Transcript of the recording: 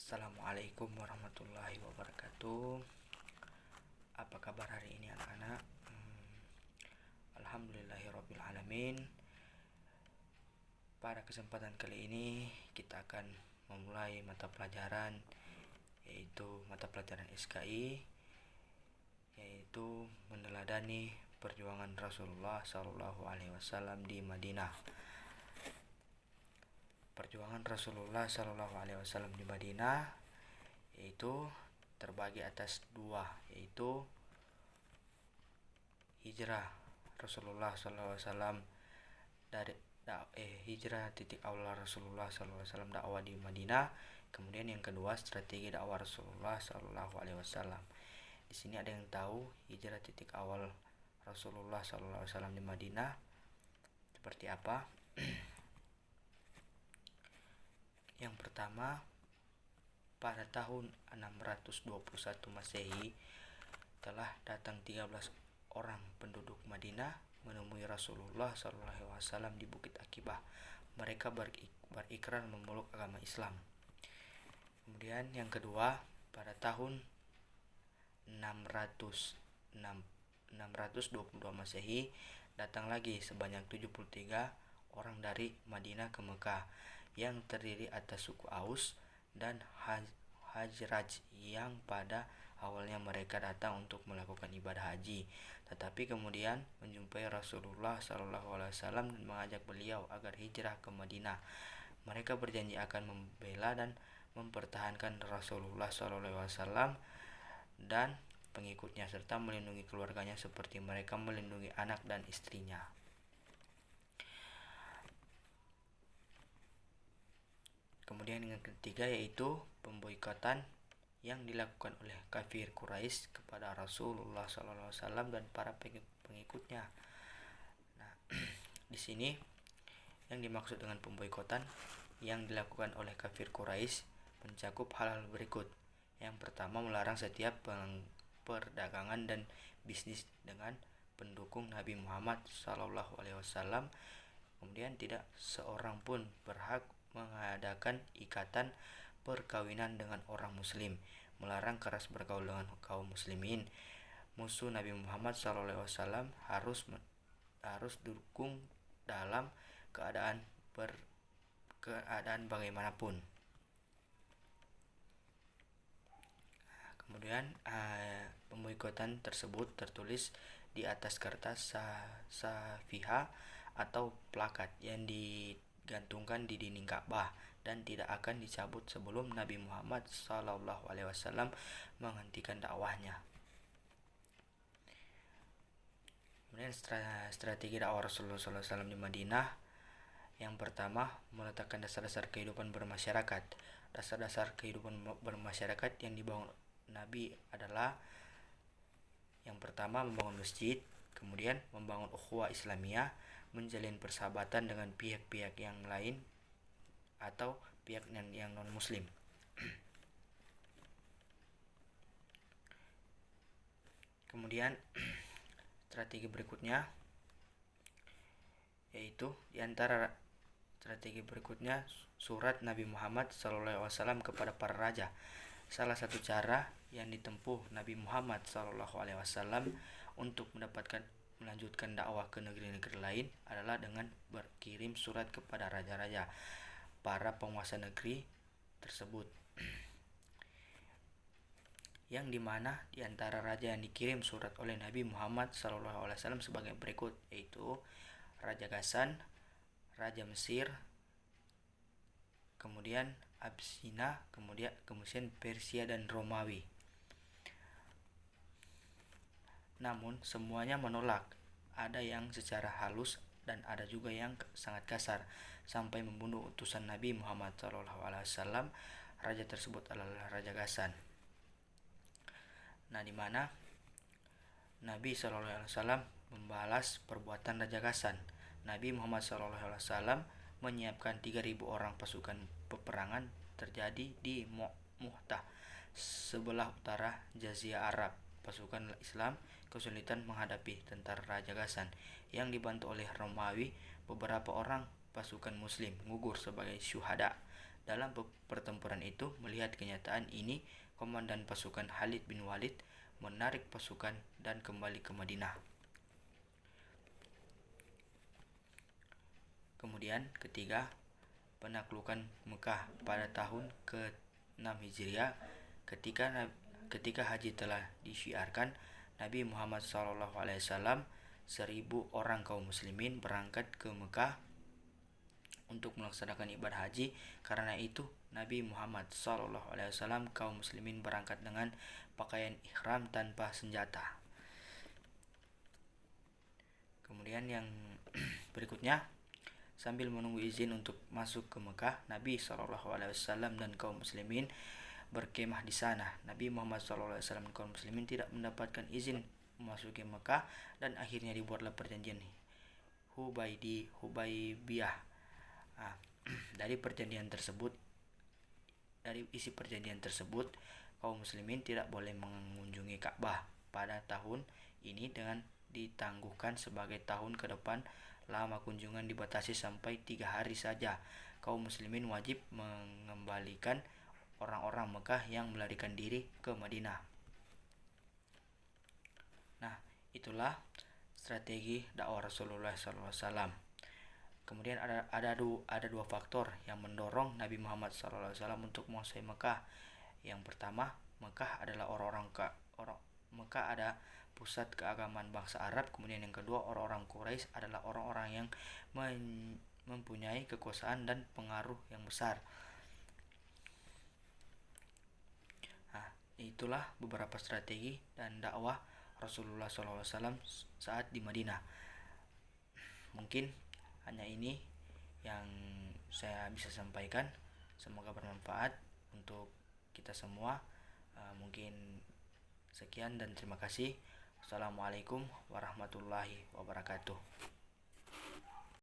Assalamualaikum warahmatullahi wabarakatuh. Apa kabar hari ini anak-anak? Alhamdulillahirabbil alamin. Pada kesempatan kali ini kita akan memulai mata pelajaran, yaitu mata pelajaran SKI, yaitu meneladani perjuangan Rasulullah SAW di Madinah. Perjuangan Rasulullah SAW di Madinah yaitu terbagi atas dua, yaitu hijrah Rasulullah SAW dari hijrah titik awal Rasulullah SAW dakwah di Madinah. Kemudian yang kedua, strategi dakwah Rasulullah SAW. Di sini ada yang tahu hijrah titik awal Rasulullah SAW di Madinah seperti apa? Yang pertama, pada tahun 621 Masehi telah datang 13 orang penduduk Madinah menemui Rasulullah SAW di Bukit Aqibah. Mereka berikrar memeluk agama Islam. Kemudian yang kedua, pada tahun 622 Masehi datang lagi sebanyak 73 orang dari Madinah ke Mekah yang terdiri atas suku Aus dan Hajraj yang pada awalnya mereka datang untuk melakukan ibadah haji, tetapi kemudian menjumpai Rasulullah SAW dan mengajak beliau agar hijrah ke Madinah. Mereka berjanji akan membela dan mempertahankan Rasulullah SAW dan pengikutnya serta melindungi keluarganya seperti mereka melindungi anak dan istrinya. Kemudian yang ketiga yaitu pemboikotan yang dilakukan oleh kafir Quraisy kepada Rasulullah SAW dan para pengikutnya. Nah, di sini yang dimaksud dengan pemboikotan yang dilakukan oleh kafir Quraisy mencakup hal-hal berikut. Yang pertama, melarang setiap perdagangan dan bisnis dengan pendukung Nabi Muhammad SAW. Kemudian tidak seorang pun berhak mengadakan ikatan perkawinan dengan orang muslim, melarang keras bergaul dengan kaum muslimin. Musuh Nabi Muhammad SAW harus didukung dalam keadaan bagaimanapun. Kemudian pemboikotan tersebut tertulis di atas kertas safihah atau plakat yang digantungkan di dinding Ka'bah dan tidak akan dicabut sebelum Nabi Muhammad SAW menghentikan dakwahnya. Kemudian strategi dakwah Rasulullah SAW di Madinah, yang pertama, meletakkan dasar-dasar kehidupan bermasyarakat. Dasar-dasar kehidupan bermasyarakat yang dibangun Nabi adalah yang pertama, membangun masjid, kemudian membangun ukhuwah Islamiyah, menjalin persahabatan dengan pihak-pihak yang lain atau pihak yang non-muslim. Kemudian strategi berikutnya yaitu surat Nabi Muhammad SAW kepada para raja. Salah satu cara yang ditempuh Nabi Muhammad SAW untuk melanjutkan dakwah ke negeri-negeri lain adalah dengan berkirim surat kepada raja-raja, para penguasa negeri tersebut, yang dimana diantara raja yang dikirim surat oleh Nabi Muhammad SAW sebagai berikut, yaitu Raja Ghassan, Raja Mesir, kemudian Abyssinia, kemudian Persia dan Romawi. Namun semuanya menolak, ada yang secara halus dan ada juga yang sangat kasar, sampai membunuh utusan Nabi Muhammad SAW. Raja tersebut adalah Raja Ghassan. Nah, di mana Nabi SAW membalas perbuatan Raja Ghassan. Nabi Muhammad SAW menyiapkan 3.000 orang pasukan peperangan terjadi di Mu'tah, sebelah utara Jazirah Arab. Pasukan Islam kesulitan menghadapi tentara Raja Ghassan yang dibantu oleh Romawi. Beberapa orang pasukan muslim gugur sebagai syuhada Dalam pertempuran itu, melihat kenyataan ini, komandan pasukan Khalid bin Walid menarik pasukan dan kembali ke Madinah. Kemudian ketiga, penaklukan Mekah pada tahun ke-6 Hijriah. Ketika haji telah disyiarkan, Nabi Muhammad SAW 1.000 orang kaum muslimin berangkat ke Mekah untuk melaksanakan ibadah haji. Karena itu Nabi Muhammad SAW kaum muslimin berangkat dengan pakaian ihram tanpa senjata. Kemudian yang berikutnya, sambil menunggu izin untuk masuk ke Mekah, Nabi SAW dan kaum muslimin berkemah di sana. Nabi Muhammad SAW dan kaum muslimin tidak mendapatkan izin memasuki Mekah, dan akhirnya dibuatlah perjanjian Hudaybiyah. Dari isi perjanjian tersebut, kaum muslimin tidak boleh mengunjungi Ka'bah pada tahun ini dengan ditangguhkan sebagai tahun ke depan. Lama kunjungan dibatasi sampai 3 hari saja. Kaum muslimin wajib mengembalikan orang-orang Mekah yang melarikan diri ke Madinah. Nah, itulah strategi dakwah Rasulullah SAW. Kemudian ada dua faktor yang mendorong Nabi Muhammad SAW untuk menguasai Mekah. Yang pertama, Mekah adalah Mekah ada pusat keagamaan bangsa Arab. Kemudian yang kedua, orang-orang Quraisy adalah orang-orang yang mempunyai kekuasaan dan pengaruh yang besar. Nah, itulah beberapa strategi dan dakwah Rasulullah SAW saat di Madinah. Mungkin hanya ini yang saya bisa sampaikan. Semoga bermanfaat untuk kita semua. Mungkin sekian dan terima kasih. Assalamualaikum warahmatullahi wabarakatuh.